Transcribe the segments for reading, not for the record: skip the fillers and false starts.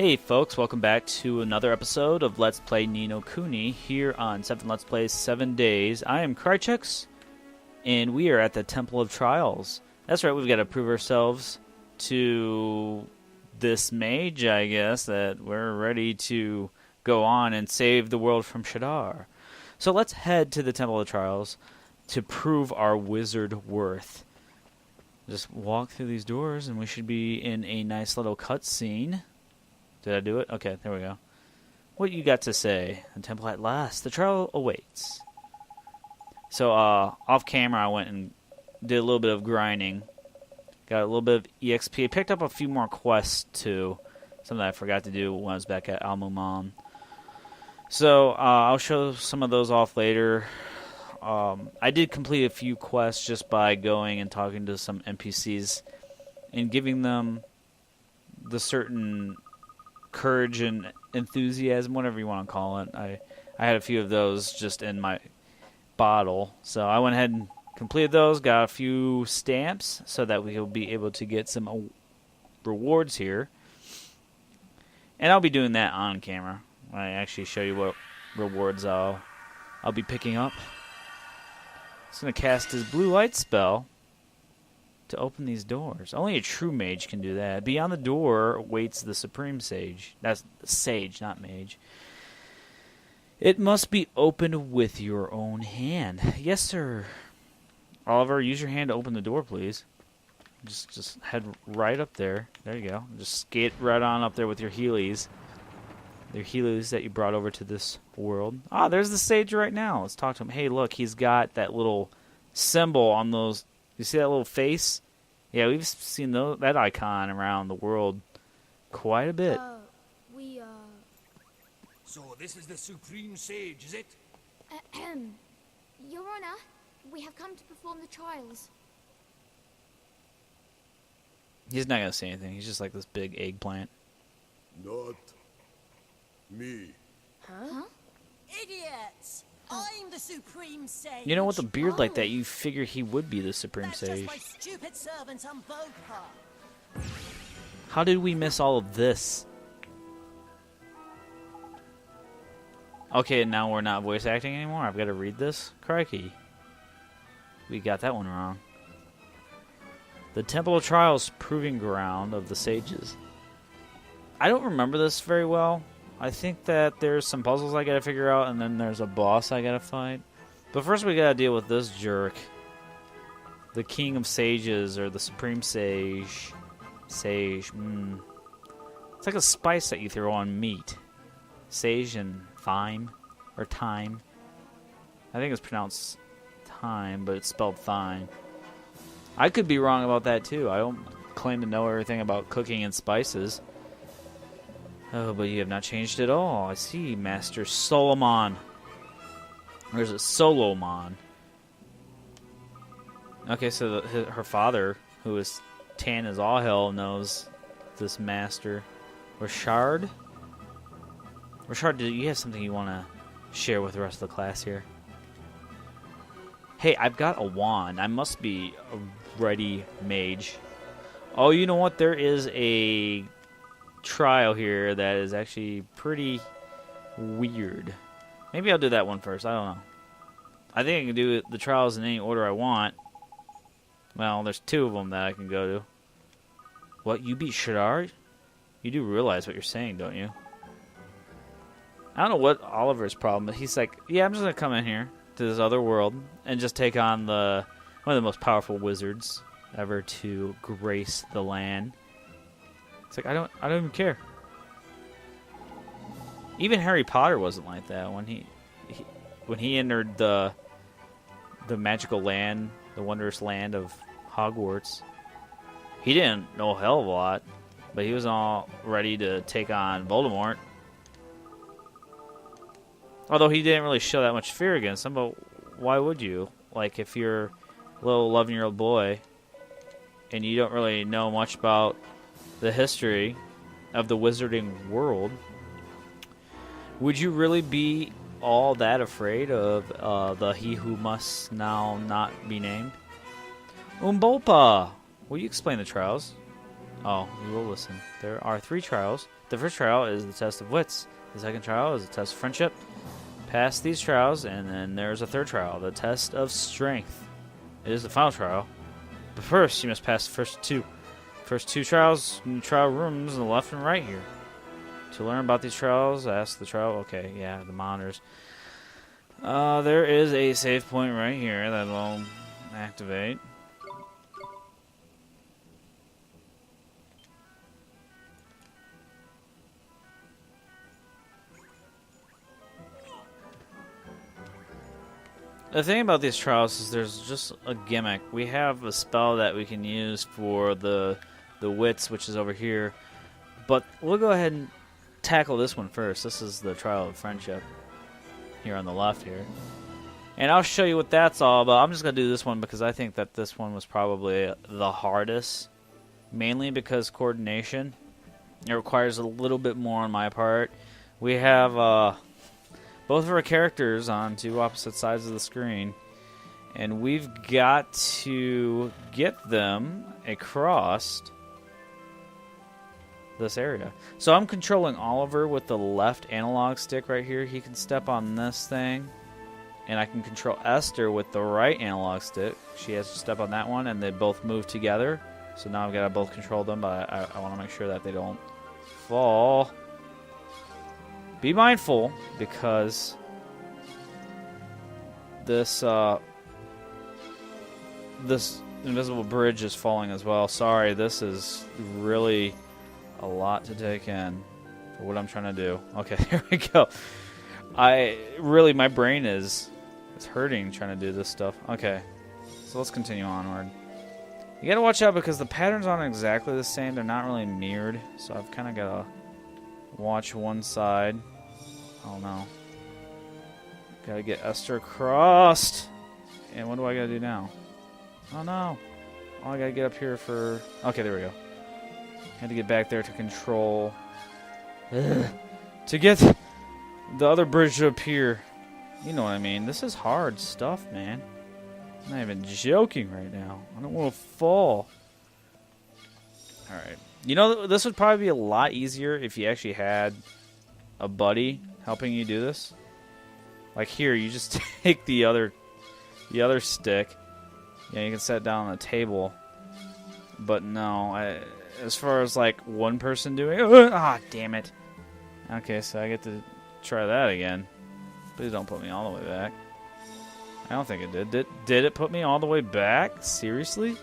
Hey folks, welcome back to another episode of Let's Play Ni no Kuni here on 7 Let's Plays 7 Days. I am Krychux, and we are at the Temple of Trials. That's right, we've got to prove ourselves to this mage, I guess, that we're ready to go on and save the world from Shadar. So let's head to the Temple of Trials to prove our wizard worth. Just walk through these doors and we should be in a nice little cutscene. Did I do it? Okay, there we go. What you got to say? The temple at last. The trial awaits. So, off camera, I went and did a little bit of grinding. Got a little bit of EXP. Picked up a few more quests, too. Something I forgot to do when I was back at Al-Muman. So, I'll show some of those off later. I did complete a few quests just by going and talking to some NPCs and giving them the certain courage and enthusiasm, whatever you want to call it. I had a few of those just in my bottle, so I went ahead and completed those, got a few stamps so that we will be able to get some rewards here, and I'll be doing that on camera. I actually show you what rewards I'll be picking up. He's going to cast his blue light spell to open these doors. Only a true mage can do that. Beyond the door waits the supreme sage. That's sage, not mage. It must be opened with your own hand. Yes, sir. Oliver, use your hand to open the door, please. Just head right up there. There you go. Just skate right on up there with your heelys. Your heelys that you brought over to this world. Ah, there's the sage right now. Let's talk to him. Hey, look, he's got that little symbol on those. You see that little face? Yeah, we've seen that icon around the world quite a bit. So this is the Supreme Sage, is it? Your Honor, we have come to perform the trials. He's not going to say anything. He's just like this big eggplant. Not me. Huh? Idiots! I'm the Supreme Sage. You know, with a beard like that, you figure he would be the Supreme That's Sage. just my stupid servant on Bopa. How did we miss all of this? Okay, now we're not voice acting anymore. I've got to read this? Crikey. We got that one wrong. The Temple of Trials, proving ground of the sages. I don't remember this very well. I think that there's some puzzles I gotta figure out, and then there's a boss I gotta fight. But first we gotta deal with this jerk. The King of Sages, or the Supreme Sage. Sage, It's like a spice that you throw on meat. Sage and thyme, or thyme. I think it's pronounced thyme, but it's spelled thyme. I could be wrong about that too. I don't claim to know everything about cooking and spices. Oh, but you have not changed at all. I see, Master Solomon. Or is it Solomon? Okay, so her father, who is tan as all hell, knows this master. Richard? Richard, do you have something you want to share with the rest of the class here? Hey, I've got a wand. I must be a ready mage. Oh, you know what? There is a trial here that is actually pretty weird. Maybe I'll do that one first. I don't know. I think I can do the trials in any order I want. Well, there's two of them that I can go to. What, you beat Shadar? You do realize what you're saying, don't you? I don't know what Oliver's problem is. He's like, yeah, I'm just going to come in here to this other world and just take on one of the most powerful wizards ever to grace the land. It's like, I don't even care. Even Harry Potter wasn't like that when he entered the magical land, the wondrous land of Hogwarts. He didn't know a hell of a lot, but he was all ready to take on Voldemort. Although he didn't really show that much fear against him, but why would you? Like, if you're a little 11-year-old boy and you don't really know much about the history of the wizarding world, would you really be all that afraid of the he who must now not be named? Umbopa! Will you explain the trials? Oh, we will listen. There are 3 trials. The first trial is the test of wits. The second trial is the test of friendship. Pass these trials, and then there's a third trial, the test of strength. It is the final trial. But first, you must pass the first two. First two trials in the trial rooms on the left and right here. To learn about these trials, ask the trial. Okay, yeah, the monitors. There is a save point right here that will activate. The thing about these trials is there's just a gimmick. We have a spell that we can use for the wits, which is over here. But we'll go ahead and tackle this one first. This is the trial of friendship here on the left here. And I'll show you what that's all about. I'm just going to do this one because I think that this one was probably the hardest. Mainly because coordination. It requires a little bit more on my part. We have both of our characters on two opposite sides of the screen, and we've got to get them across this area. So I'm controlling Oliver with the left analog stick right here. He can step on this thing, and I can control Esther with the right analog stick. She has to step on that one, and they both move together. So now I've got to both control them, but I want to make sure that they don't fall. Be mindful, because this this invisible bridge is falling as well. Sorry, this is really a lot to take in for what I'm trying to do. Okay, here we go. My brain is hurting trying to do this stuff. Okay, so let's continue onward. You gotta watch out because the patterns aren't exactly the same. They're not really mirrored, so I've kind of got to watch one side. Oh no. Gotta get Esther across. And what do I gotta do now? Oh no. Oh, I gotta get up here for... Okay, there we go. Had to get back there to control... to get the other bridge to appear. You know what I mean. This is hard stuff, man. I'm not even joking right now. I don't want to fall. Alright. You know, this would probably be a lot easier if you actually had a buddy helping you do this. Like here, you just take the other stick. Yeah, you can set it down on the table. But no, as far as like one person doing it, damn it. Okay, so I get to try that again. Please don't put me all the way back. I don't think it did. Did it put me all the way back? Seriously?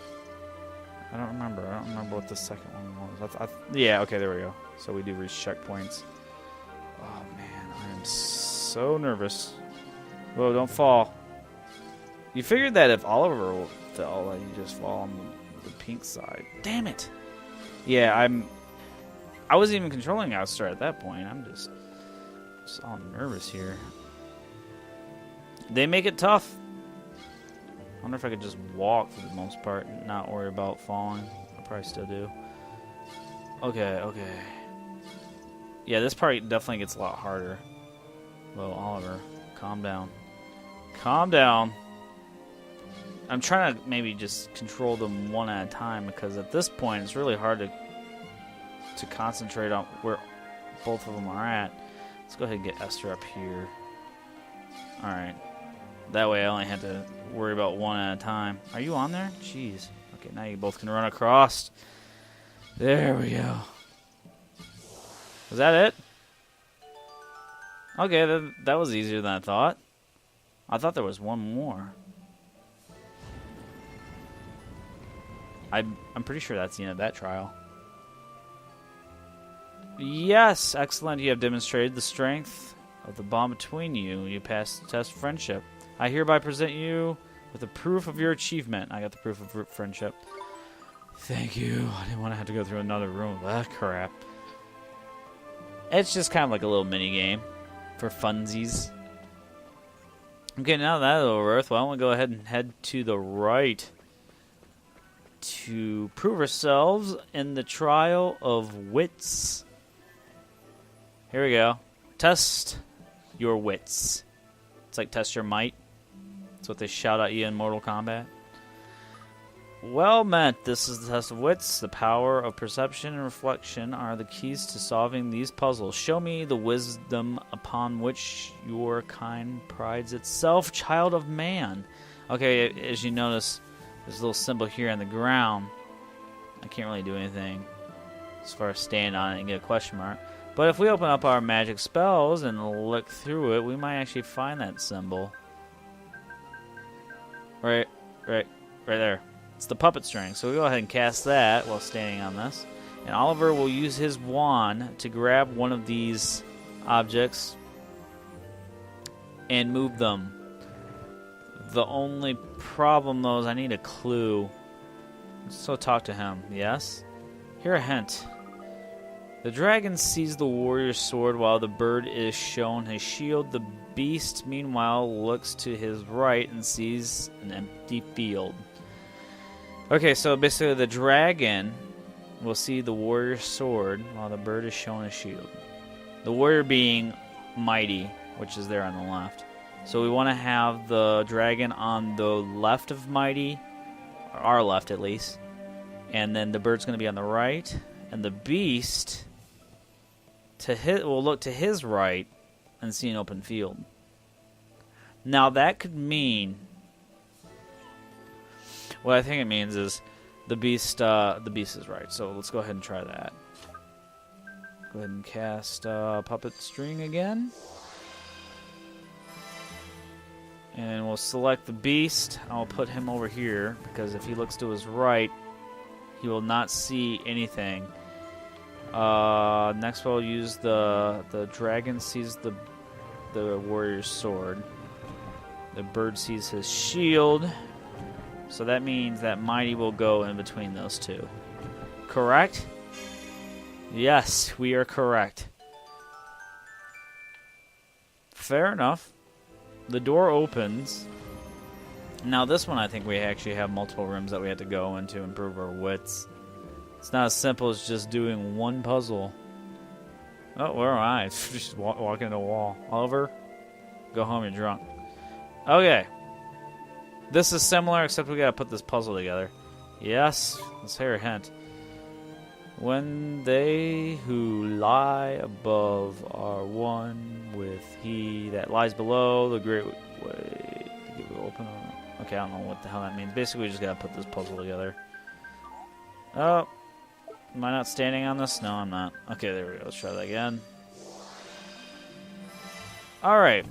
I don't remember. I don't remember what the second one was. Yeah, okay, there we go. So we do reach checkpoints. Oh, man, I am so nervous. Whoa, don't fall. You figured that if Oliver fell, that you just fall on the pink side. Damn it. Yeah, I wasn't even controlling Esther at that point. I'm just all nervous here. They make it tough. I wonder if I could just walk for the most part and not worry about falling. I probably still do. Okay. Yeah, this part definitely gets a lot harder. Whoa, Oliver, calm down. Calm down. I'm trying to maybe just control them one at a time, because at this point it's really hard to concentrate on where both of them are at. Let's go ahead and get Esther up here. Alright. That way I only have to worry about one at a time. Are you on there? Jeez. Okay, now you both can run across. There we go. Was that it? Okay, that was easier than I thought. I thought there was one more. I'm pretty sure that's the end of that trial. Yes, excellent. You have demonstrated the strength of the bond between you. You passed the test of friendship. I hereby present you with the proof of your achievement. I got the proof of friendship. Thank you. I didn't want to have to go through another room of that crap. It's just kind of like a little mini game for funsies. Okay, now that's over with, why don't we go ahead and head to the right to prove ourselves in the trial of wits. Here we go. Test your wits. It's like test your might. That's what they shout at you in Mortal Kombat. Well met. This is the test of wits. The power of perception and reflection are the keys to solving these puzzles. Show me the wisdom upon which your kind prides itself, child of man. Okay, as you notice, there's a little symbol here on the ground. I can't really do anything as far as stand on it and get a question mark. But if we open up our magic spells and look through it, we might actually find that symbol. Right there. It's the puppet string. So we go ahead and cast that while standing on this. And Oliver will use his wand to grab one of these objects and move them. The only problem, though, is I need a clue. So talk to him. Yes? Here a hint. The dragon sees the warrior's sword while the bird is shown his shield. The beast, meanwhile, looks to his right and sees an empty field. Okay, so basically the dragon will see the warrior's sword while the bird is shown his shield. The warrior being mighty, which is there on the left. So we want to have the dragon on the left of mighty, or our left at least. And then the bird's going to be on the right. And the beast will look to his right and see an open field. Now that could mean, what I think it means is the beast is right. So let's go ahead and try that. Go ahead and cast puppet string again. And we'll select the beast. I'll put him over here because if he looks to his right, he will not see anything. Next we'll use the dragon sees the warrior's sword. The bird sees his shield. So that means that mighty will go in between those two. Correct? Yes, we are correct. Fair enough. The door opens. Now this one I think we actually have multiple rooms that we have to go in to improve our wits. It's not as simple as just doing one puzzle. Oh, where am I? Just walking into a wall. Oliver, go home, you're drunk. Okay. This is similar, except we gotta put this puzzle together. Yes, let's hear a hint. When they who lie above are one with he that lies below, the great way to give it open. Okay, I don't know what the hell that means. Basically, we just gotta put this puzzle together. Oh, am I not standing on this? No, I'm not. Okay, there we go. Let's try that again. Alright.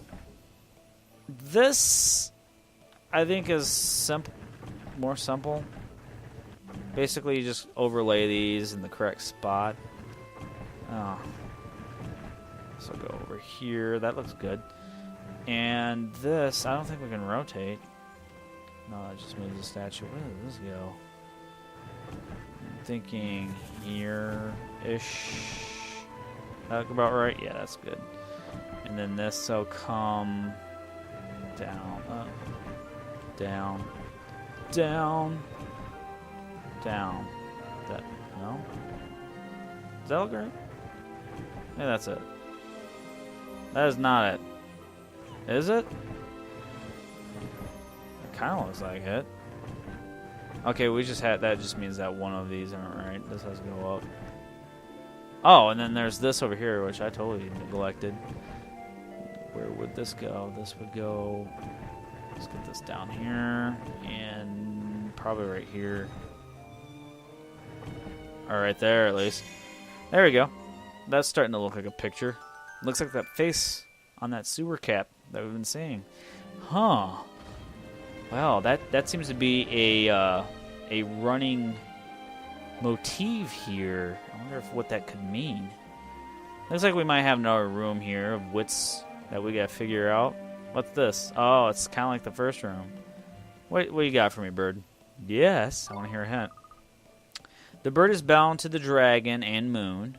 This, I think, is simple, more simple. Basically, you just overlay these in the correct spot. Oh. So go over here. That looks good. And this, I don't think we can rotate. No, that just moves the statue. Where does this go? I'm thinking here-ish. That about right? Yeah, that's good. And then this will come down, up, down, down, down. That, no? Does that look right? Yeah, that's it. That is not it. Is it? It kind of looks like it. Okay, we just had, that just means that one of these aren't right. This has to go up. Oh, and then there's this over here, which I totally neglected. Where would this go? This would go, let's get this down here, and probably right here. Or right there, at least. There we go. That's starting to look like a picture. Looks like that face on that sewer cap that we've been seeing. Huh. Wow, that seems to be a running motif here. I wonder what that could mean. Looks like we might have another room here of wits that we gotta figure out. What's this? Oh, it's kind of like the first room. What you got for me, bird? Yes, I want to hear a hint. The bird is bound to the dragon and moon,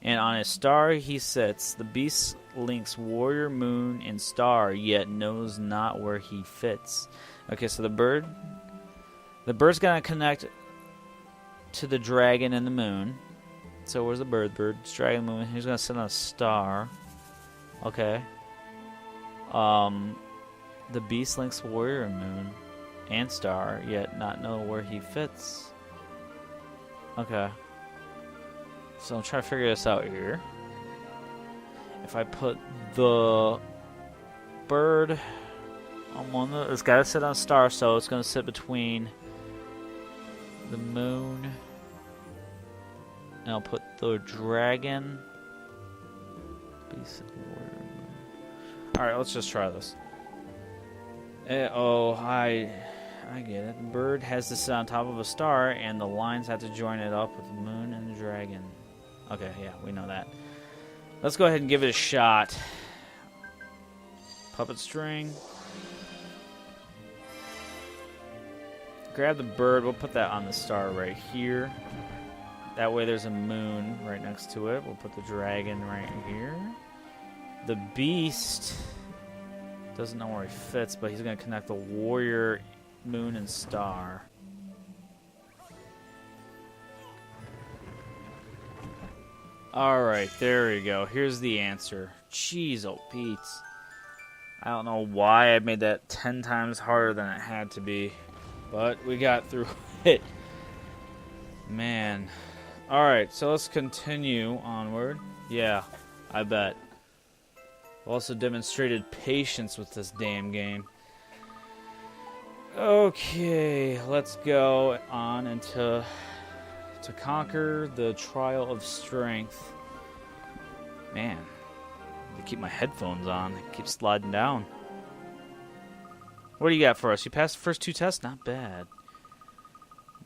and on a star he sits. The beast links warrior, moon, and star, yet knows not where he fits. Okay, so the bird's gonna connect to the dragon and the moon. So where's the bird? Bird's dragon, moon. He's gonna sit on a star. Okay. The beast links warrior and moon, and star, yet not know where he fits. Okay. So I'm trying to figure this out here. If I put the bird on one of the, it's got to sit on a star, so it's going to sit between the moon. And I'll put the dragon. Alright, let's just try this. I get it. The bird has to sit on top of a star, and the lines have to join it up with the moon and the dragon. Okay, yeah, we know that. Let's go ahead and give it a shot. Puppet string. Grab the bird. We'll put that on the star right here. That way there's a moon right next to it. We'll put the dragon right here. The beast doesn't know where he fits, but he's going to connect the warrior, moon, and star. Alright, there we go. Here's the answer. Jeez, oh Pete's. I don't know why I made that 10 times harder than it had to be. But we got through it. Man. Alright, so let's continue onward. Yeah, I bet. Also demonstrated patience with this damn game. Okay, let's go on into to conquer the trial of strength. Man, I keep my headphones on. They keep sliding down. What do you got for us? You passed the first 2 tests? Not bad.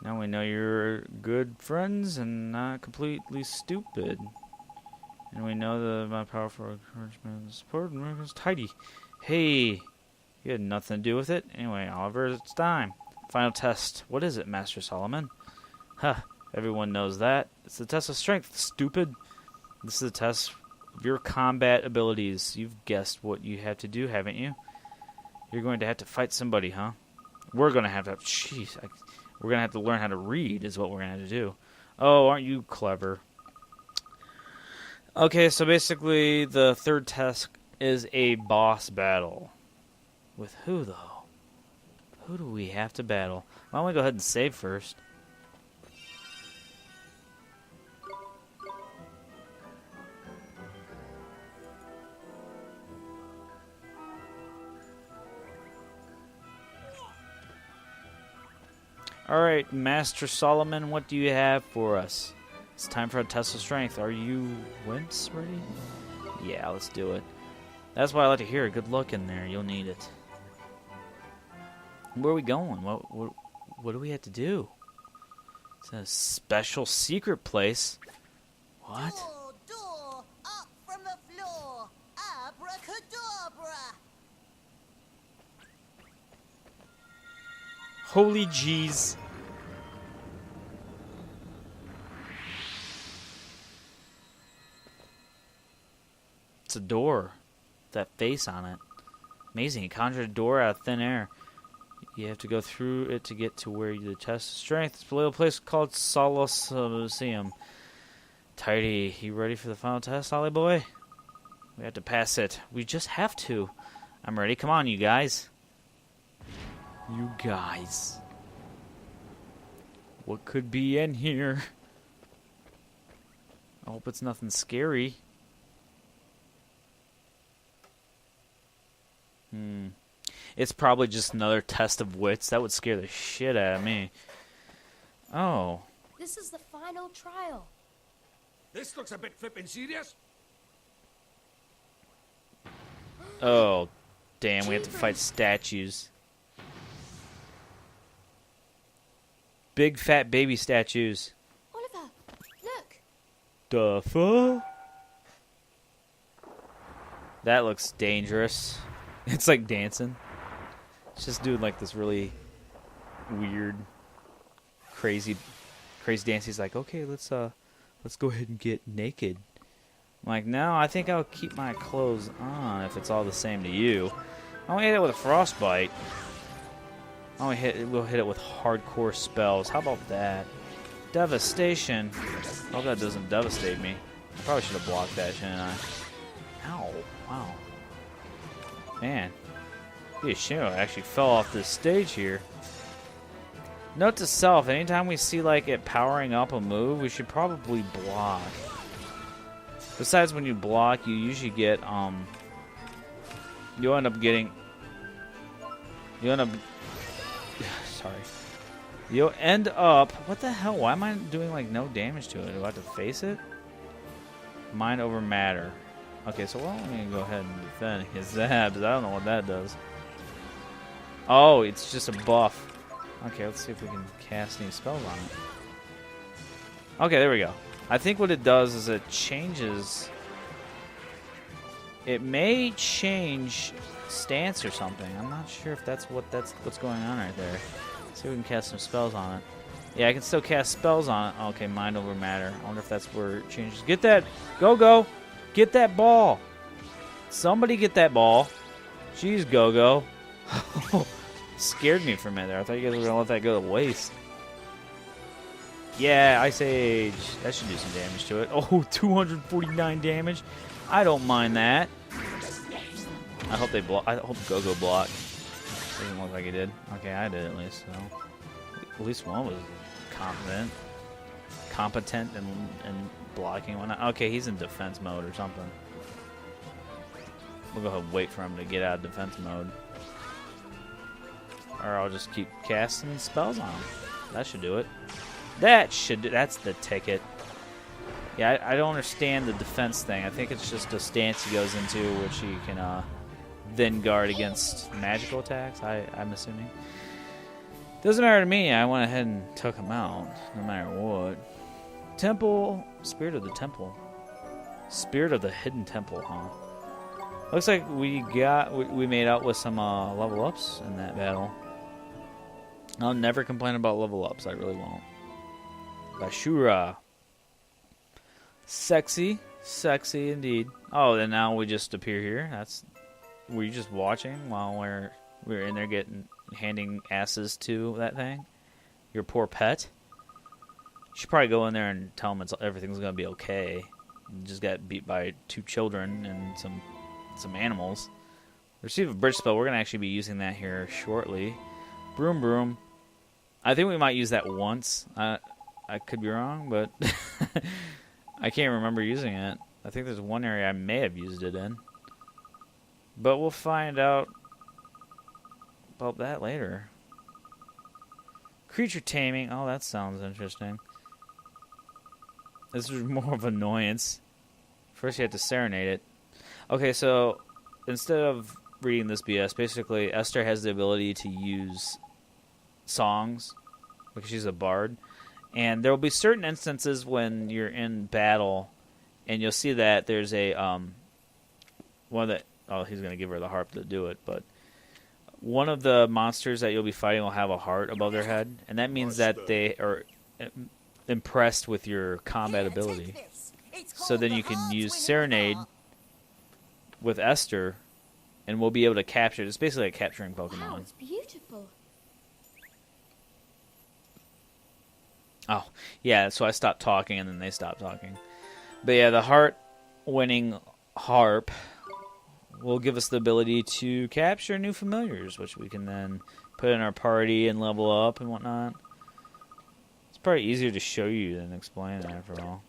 Now we know you're good friends and not completely stupid. And we know that my powerful encouragement and support is tidy. Hey, you had nothing to do with it. Anyway, Oliver, it's time. Final test. What is it, Master Solomon? Huh, everyone knows that. It's the test of strength, stupid. This is a test of your combat abilities. You've guessed what you have to do, haven't you? You're going to have to fight somebody, huh? We're going to have to... Jeez, we're going to have to learn how to read is what we're going to have to do. Oh, aren't you clever? Okay, so basically the third test is a boss battle. With who, though? Who do we have to battle? Why don't we go ahead and save first? Alright, Master Solomon, what do you have for us? It's time for a test of strength. Are you Wits ready? Yeah, let's do it. That's what I like to hear. Good luck in there. You'll need it. Where are we going? What do we have to do? It's a special secret place. What? Door, up from the floor. Abracadabra. Holy jeez. It's a door. That face on it. Amazing. He conjured a door out of thin air. You have to go through it to get to where the test of strength. It's a little place called Museum. Tidy. You ready for the final test, Ollie boy? We have to pass it. We just have to. I'm ready. Come on, you guys. You guys. What could be in here? I hope it's nothing scary. It's probably just another test of wits. That would scare the shit out of me. Oh. This is the final trial. This looks a bit flippin' serious. Oh, damn. We have to fight statues. Big fat baby statues. Oliver, look. The fuck? That looks dangerous. It's like dancing. It's just doing like this really weird, crazy dance. He's like, okay, let's go ahead and get naked. I'm like, no, I think I'll keep my clothes on if it's all the same to you. I won't hit it with a frostbite. We'll hit it with hardcore spells. How about that? Devastation. I hope that doesn't devastate me. I probably should have blocked that, shouldn't I? Ow. Wow. Man. Be a shame I actually fell off this stage here. Note to self, anytime we see like it powering up a move, we should probably block. Besides, when you block, you usually get you'll end up getting sorry. You'll end up, what the hell? Why am I doing like no damage to it? Do I have to face it? Mind over matter. Okay, so well, I'm gonna go ahead and defend his zabs. I don't know what that does. Oh, it's just a buff. Okay, let's see if we can cast any spells on it. Okay, there we go. I think what it does is it changes... It may change stance or something. I'm not sure if that's what's going on right there. Let's see if we can cast some spells on it. Yeah, I can still cast spells on it. Okay, mind over matter. I wonder if that's where it changes. Get that! Go! Get that ball! Somebody get that ball. Jeez, Go. Scared me for a minute there. I thought you guys were going to let that go to waste. Yeah, Ice Age. That should do some damage to it. Oh, 249 damage. I don't mind that. I hope they block. I hope Go block. Doesn't look like he did. Okay, I did at least. So at least one was competent and blocking and whatnot. Okay, he's in defense mode or something. We'll go ahead and wait for him to get out of defense mode. Or I'll just keep casting spells on him. That should do it. That's the ticket. Yeah, I don't understand the defense thing. I think it's just a stance he goes into, which he can then guard against magical attacks, I'm assuming. Doesn't matter to me. I went ahead and took him out, no matter what. Temple. Spirit of the Temple. Spirit of the Hidden Temple, huh? Looks like we made out with some level ups in that battle. I'll never complain about level ups. I really won't. Bashura. Sexy indeed. Oh, then now we just appear here. Were you just watching while we're in there handing asses to that thing? Your poor pet. You should probably go in there and tell him everything's gonna be okay. You just got beat by 2 children and some animals. Receive a bridge spell. We're gonna actually be using that here shortly. Broom. I think we might use that once. I could be wrong, but I can't remember using it. I think there's one area I may have used it in. But we'll find out about that later. Creature taming. Oh, that sounds interesting. This is more of annoyance. First you have to serenade it. Okay, so instead of reading this BS, basically Esther has the ability to use songs because she's a bard. And there will be certain instances when you're in battle and you'll see that there's a he's going to give her the harp to do it, but one of the monsters that you'll be fighting will have a heart above their head, and that means that they are impressed with your combat ability. So then you can use Serenade with Esther, and we'll be able to capture it. It's basically like capturing Pokemon. Wow, it's beautiful. Oh, yeah, so I stopped talking, and then they stopped talking. But yeah, the heart-winning harp will give us the ability to capture new familiars, which we can then put in our party and level up and whatnot. It's probably easier to show you than explain it, after all.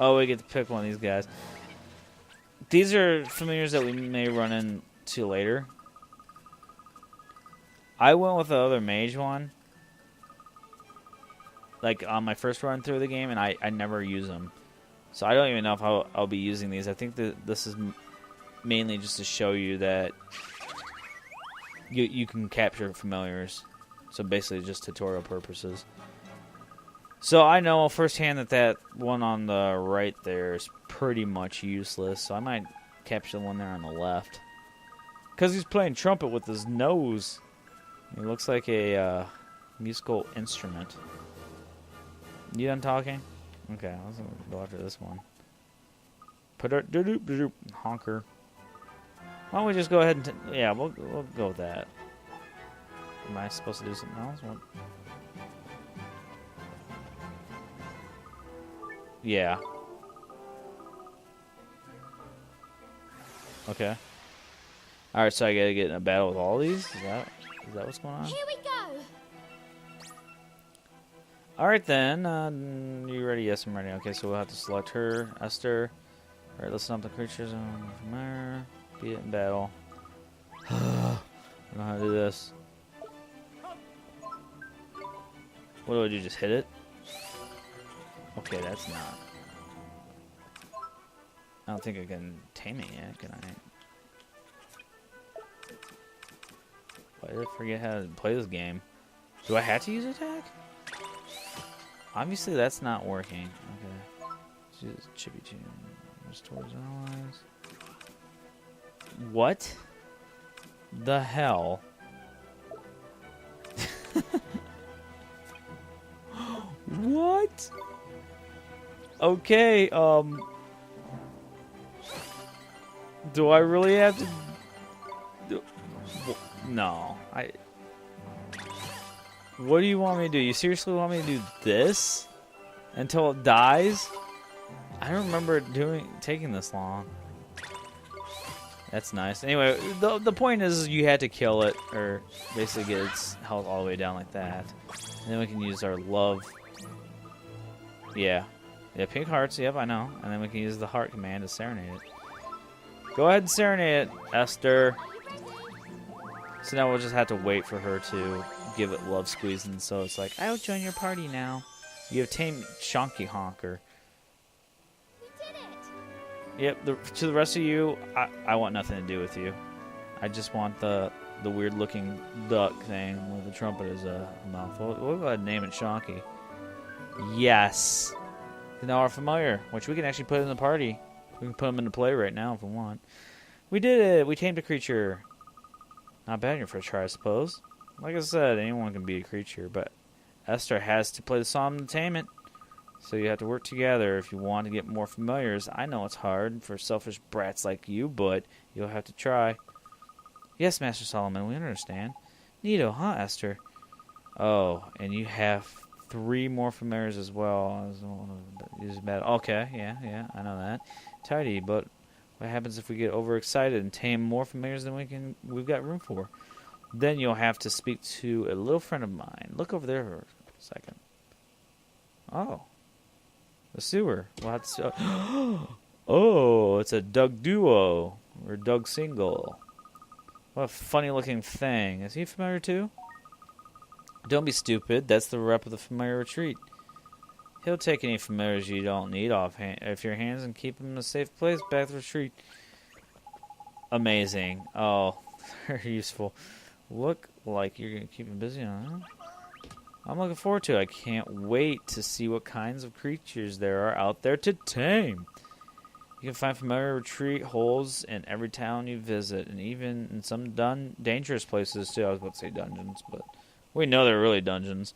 Oh, we get to pick one of these guys. These are familiars that we may run into later. I went with the other mage one, like on my first run through the game, and I never use them. So I don't even know if I'll be using these. I think that this is mainly just to show you that you can capture familiars. So basically just tutorial purposes. So I know firsthand that one on the right there is pretty much useless. So I might capture the one there on the left. Because he's playing trumpet with his nose. He looks like a musical instrument. You done talking? Okay, let's go after this one. Honker. Why don't we just go ahead and... yeah, we'll go with that. Am I supposed to do something else? What? Yeah. Okay. Alright, so I gotta get in a battle with all these? Is that... Is that what's going on? Here we go. Alright then, you ready? Yes, I'm ready. Okay, so we'll have to select her, Esther. Alright, listen up the creatures from there. Beat it in battle. I don't know how to do this. What do I do, just hit it? Okay, that's not. I don't think I can tame it yet, can I? Why did I forget how to play this game? Do I have to use attack? Obviously that's not working. Okay. Let's use Chippy Tune. Restores allies. What the hell? What? Okay, do I really have to no, what do you want me to do? You seriously want me to do this until it dies? I don't remember it taking this long. That's nice. Anyway, the point is you had to kill it, or basically get its health all the way down like that. And then we can use our love. Yeah, pink hearts. Yep, I know. And then we can use the heart command to serenade it. Go ahead and serenade it, Esther. So now we'll just have to wait for her to give it love squeezing. So it's like, I'll join your party now. You have tamed Shonky Honker. We did it. Yep, to the rest of you, I want nothing to do with you. I just want the weird looking duck thing with the trumpet as a mouth. We'll go ahead and name it Shonky. Yes. Now our familiar, which we can actually put in the party. We can put him into play right now if we want. We did it. We tamed a creature. Not bad in your first try, I suppose. Like I said, anyone can be a creature, but Esther has to play the song to tame it. So you have to work together if you want to get more familiars. I know it's hard for selfish brats like you, but you'll have to try. Yes, Master Solomon, we understand. Neato, huh, Esther? Oh, and you have 3 more familiars as well. Okay, yeah, I know that. Tidy, but what happens if we get overexcited and tame more familiars than we've got room for? Then you'll have to speak to a little friend of mine. Look over there for a second. Oh. The sewer. We'll have to oh, it's a Doug duo. Or Doug single. What a funny looking thing. Is he familiar too? Don't be stupid. That's the rep of the familiar retreat. He'll take any familiars you don't need off your hands and keep them in a safe place back to the retreat. Amazing. Oh, very useful. Look like you're going to keep him busy, huh? I'm looking forward to it. I can't wait to see what kinds of creatures there are out there to tame. You can find familiar retreat holes in every town you visit, and even in some dangerous places too. I was about to say dungeons, but we know they're really dungeons.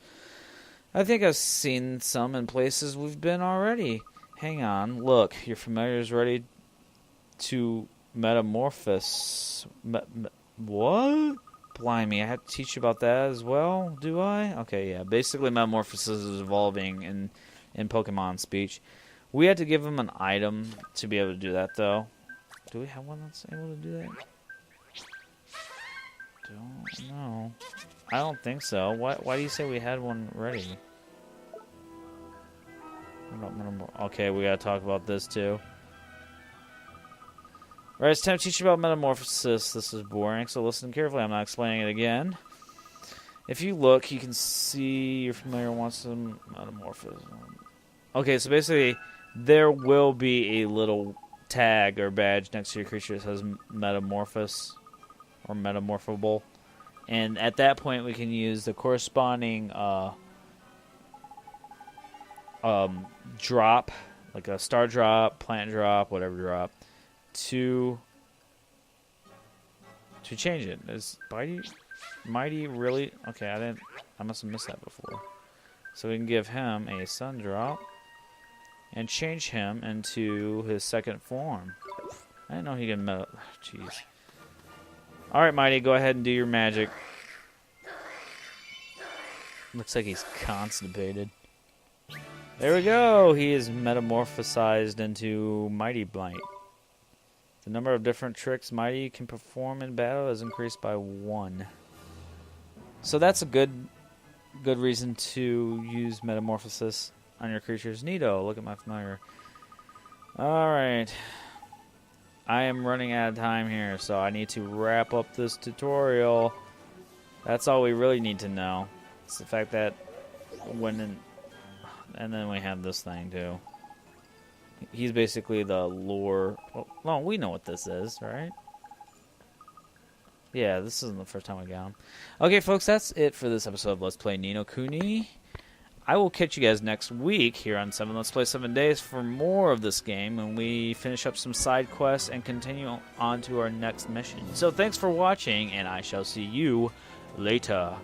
I think I've seen some in places we've been already. Hang on, look, your familiar is ready to metamorphose. What? Blimey, I have to teach you about that as well, do I? Okay, yeah. Basically, metamorphosis is evolving in Pokemon speech. We had to give him an item to be able to do that, though. Do we have one that's able to do that? Don't know. I don't think so. Why do you say we had one ready? Okay, we gotta talk about this, too. Alright, it's time to teach you about metamorphosis. This is boring, so listen carefully. I'm not explaining it again. If you look, you can see your familiar wants some metamorphosis. Okay, so basically, there will be a little tag or badge next to your creature that says metamorphose or metamorphable. And at that point, we can use the corresponding drop, like a star drop, plant drop, whatever drop, to change it. Is Mighty really? Okay, I must have missed that before. So we can give him a sun drop and change him into his second form. I didn't know he could jeez. Alright, Mighty, go ahead and do your magic. Looks like he's constipated. There we go! He is metamorphosized into Mighty Blight. The number of different tricks Mighty can perform in battle is increased by 1. So that's a good reason to use Metamorphosis on your creatures. Neato, look at my familiar. Alright. I am running out of time here, so I need to wrap up this tutorial. That's all we really need to know. It's the fact that and then we have this thing too. He's basically the lore. Well, we know what this is, right? Yeah, this isn't the first time we got him. Okay, folks, that's it for this episode of Let's Play Ni no Kuni. I will catch you guys next week here on 7 Let's Play 7 Days for more of this game when we finish up some side quests and continue on to our next mission. So thanks for watching, and I shall see you later.